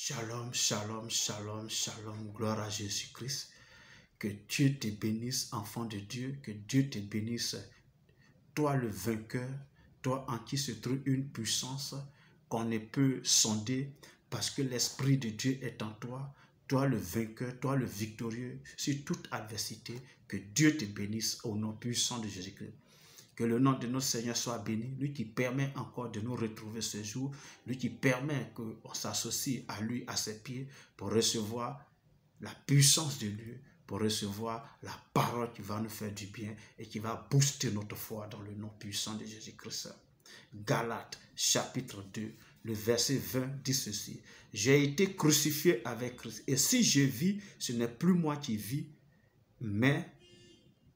Shalom, shalom, shalom, shalom, gloire à Jésus-Christ. Que Dieu te bénisse, enfant de Dieu, que Dieu te bénisse, toi le vainqueur, toi en qui se trouve une puissance qu'on ne peut sonder parce que l'Esprit de Dieu est en toi, toi le vainqueur, toi le victorieux sur toute adversité, que Dieu te bénisse au nom puissant de Jésus-Christ. Que le nom de notre Seigneur soit béni, lui qui permet encore de nous retrouver ce jour, lui qui permet qu'on s'associe à lui, à ses pieds, pour recevoir la puissance de Dieu, pour recevoir la parole qui va nous faire du bien et qui va booster notre foi dans le nom puissant de Jésus-Christ. Galates, chapitre 2, le verset 20 dit ceci. « J'ai été crucifié avec Christ, et si je vis, ce n'est plus moi qui vis, mais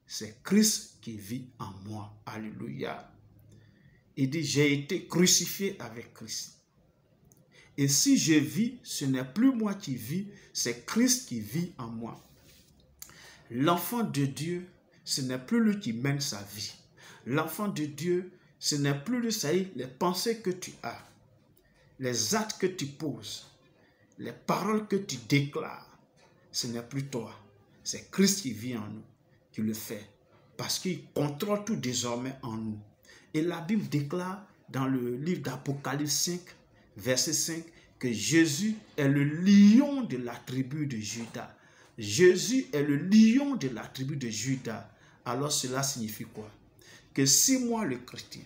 c'est Christ qui vit en moi. » Alléluia. Il dit, j'ai été crucifié avec Christ. Et si je vis, ce n'est plus moi qui vis, c'est Christ qui vit en moi. L'enfant de Dieu, ce n'est plus lui qui mène sa vie. L'enfant de Dieu, ce n'est plus lui, ça y est, les pensées que tu as, les actes que tu poses, les paroles que tu déclares, ce n'est plus toi. C'est Christ qui vit en nous, qui le fait, parce qu'il contrôle tout désormais en nous. Et la Bible déclare dans le livre d'Apocalypse 5, verset 5, que Jésus est le lion de la tribu de Juda. Jésus est le lion de la tribu de Juda. Alors cela signifie quoi? Que si moi le chrétien,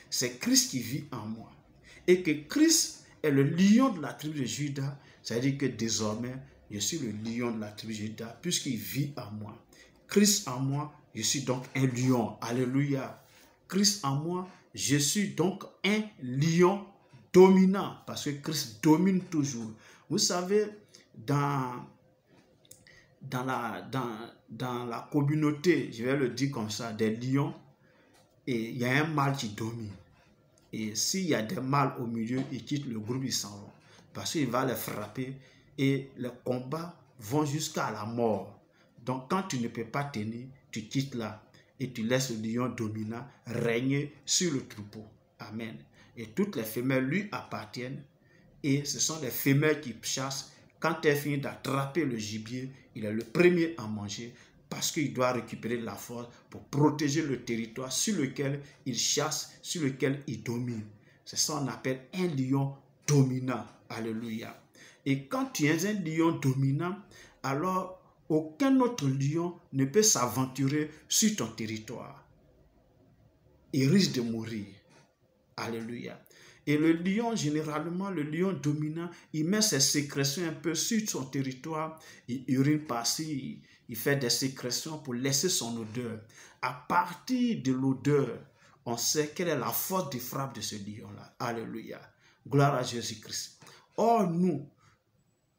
c'est Christ qui vit en moi, et que Christ est le lion de la tribu de Juda, ça veut dire que désormais, je suis le lion de la tribu de Juda, puisqu'il vit en moi. Christ en moi, je suis donc un lion. Alléluia. Christ en moi, je suis donc un lion dominant, parce que Christ domine toujours. Vous savez, dans la communauté, je vais le dire comme ça, des lions, et il y a un mâle qui domine. Et s'il y a des mâles au milieu, ils quittent le groupe, ils s'en vont. Parce qu'il va les frapper et les combats vont jusqu'à la mort. Donc quand tu ne peux pas tenir, tu quittes là et tu laisses le lion dominant régner sur le troupeau. Amen. Et toutes les femelles lui appartiennent et ce sont les femelles qui chassent. Quand elle finit d'attraper le gibier, il est le premier à manger parce qu'il doit récupérer la force pour protéger le territoire sur lequel il chasse, sur lequel il domine. C'est ça qu'on appelle un lion dominant. Alléluia. Et quand tu es un lion dominant, alors aucun autre lion ne peut s'aventurer sur ton territoire. Il risque de mourir. Alléluia. Et le lion, généralement, le lion dominant, il met ses sécrétions un peu sur son territoire, il urine par-ci, il fait des sécrétions pour laisser son odeur. À partir de l'odeur, on sait quelle est la force de frappe de ce lion-là. Alléluia. Gloire à Jésus-Christ. Or,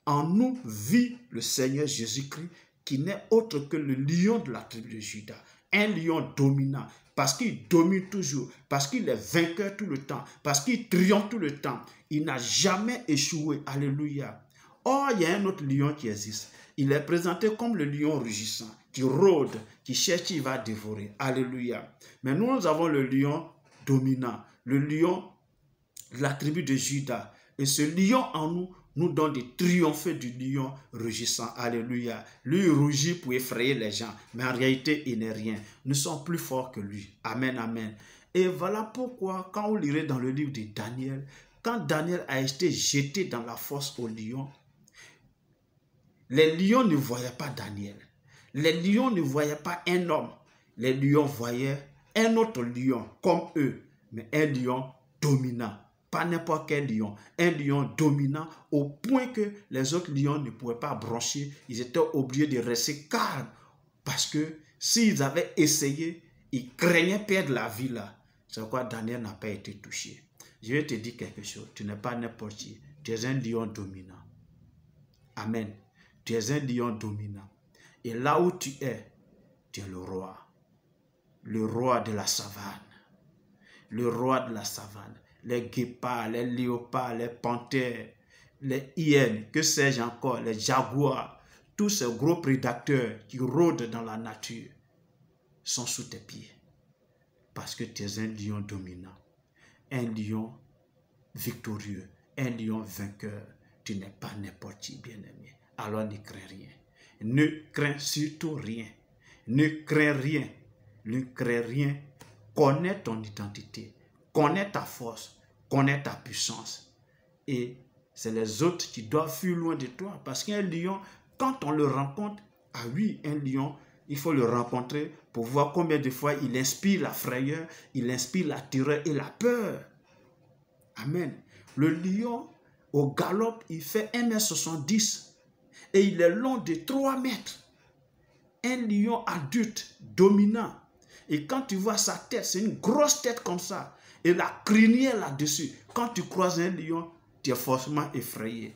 en nous vit le Seigneur Jésus-Christ, qui n'est autre que le lion de la tribu de Juda. Un lion dominant. Parce qu'il domine toujours, parce qu'il est vainqueur tout le temps, parce qu'il triomphe tout le temps. Il n'a jamais échoué. Alléluia. Or, il y a un autre lion qui existe. Il est présenté comme le lion rugissant, qui rôde, qui cherche, qui va dévorer. Alléluia. Mais nous avons le lion dominant, le lion de la tribu de Juda. Et ce lion en nous, nous donne de triompher du lion rugissant. Alléluia. Lui, il rougit pour effrayer les gens. Mais en réalité, il n'est rien. Nous sommes plus forts que lui. Amen, amen. Et voilà pourquoi, quand vous lirez dans le livre de Daniel, quand Daniel a été jeté dans la fosse aux lions, les lions ne voyaient pas Daniel. Les lions ne voyaient pas un homme. Les lions voyaient un autre lion comme eux, mais un lion dominant. Pas n'importe quel lion, un lion dominant au point que les autres lions ne pouvaient pas broncher. Ils étaient obligés de rester calmes parce que s'ils avaient essayé, ils craignaient perdre la vie là. C'est pourquoi Daniel n'a pas été touché. Je vais te dire quelque chose, tu n'es pas n'importe qui, tu es un lion dominant. Amen. Tu es un lion dominant. Et là où tu es le roi de la savane. Le roi de la savane. Les guépards, les léopards, les panthères, les hyènes, que sais-je encore, les jaguars, tous ces gros prédateurs qui rôdent dans la nature sont sous tes pieds. Parce que tu es un lion dominant, un lion victorieux, un lion vainqueur. tu n'es pas n'importe qui, bien-aimé. Alors ne crains rien. Ne crains surtout rien. Ne crains rien. Ne crains rien. Connais ton identité. Connais ta force. Connais ta puissance. Et c'est les autres qui doivent fuir loin de toi. Parce qu'un lion, quand on le rencontre, ah oui, un lion, il faut le rencontrer pour voir combien de fois il inspire la frayeur, il inspire la terreur et la peur. Amen. Le lion, au galop, il fait 1,70 m et il est long de 3 mètres. Un lion adulte, dominant. Et quand tu vois sa tête, c'est une grosse tête comme ça. Et la crinière là-dessus. Quand tu croises un lion, tu es forcément effrayé.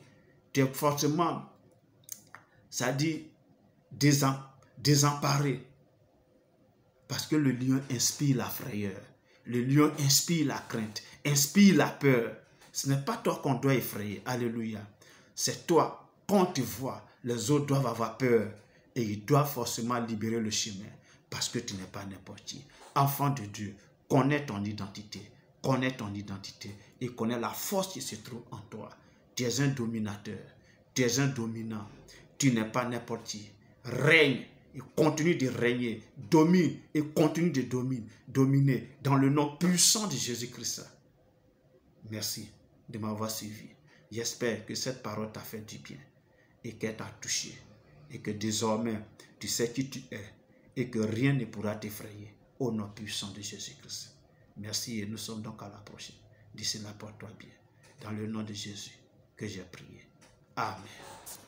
Tu es forcément, ça dit, désemparé. Parce que le lion inspire la frayeur. Le lion inspire la crainte, inspire la peur. Ce n'est pas toi qu'on doit effrayer. Alléluia. C'est toi. Quand tu vois, les autres doivent avoir peur. Et ils doivent forcément libérer le chemin. Parce que tu n'es pas n'importe qui. Enfant de Dieu, connais ton identité. Connais ton identité. Et connais la force qui se trouve en toi. Tu es un dominateur. Tu es un dominant. Tu n'es pas n'importe qui. Règne. Et continue de régner, domine et continue de dominer dans le nom puissant de Jésus-Christ. Merci de m'avoir suivi. J'espère que cette parole t'a fait du bien et qu'elle t'a touché et que désormais tu sais qui tu es et que rien ne pourra t'effrayer au nom puissant de Jésus-Christ. Merci et nous sommes donc à la prochaine. D'ici là, porte-toi bien. Dans le nom de Jésus que j'ai prié. Amen.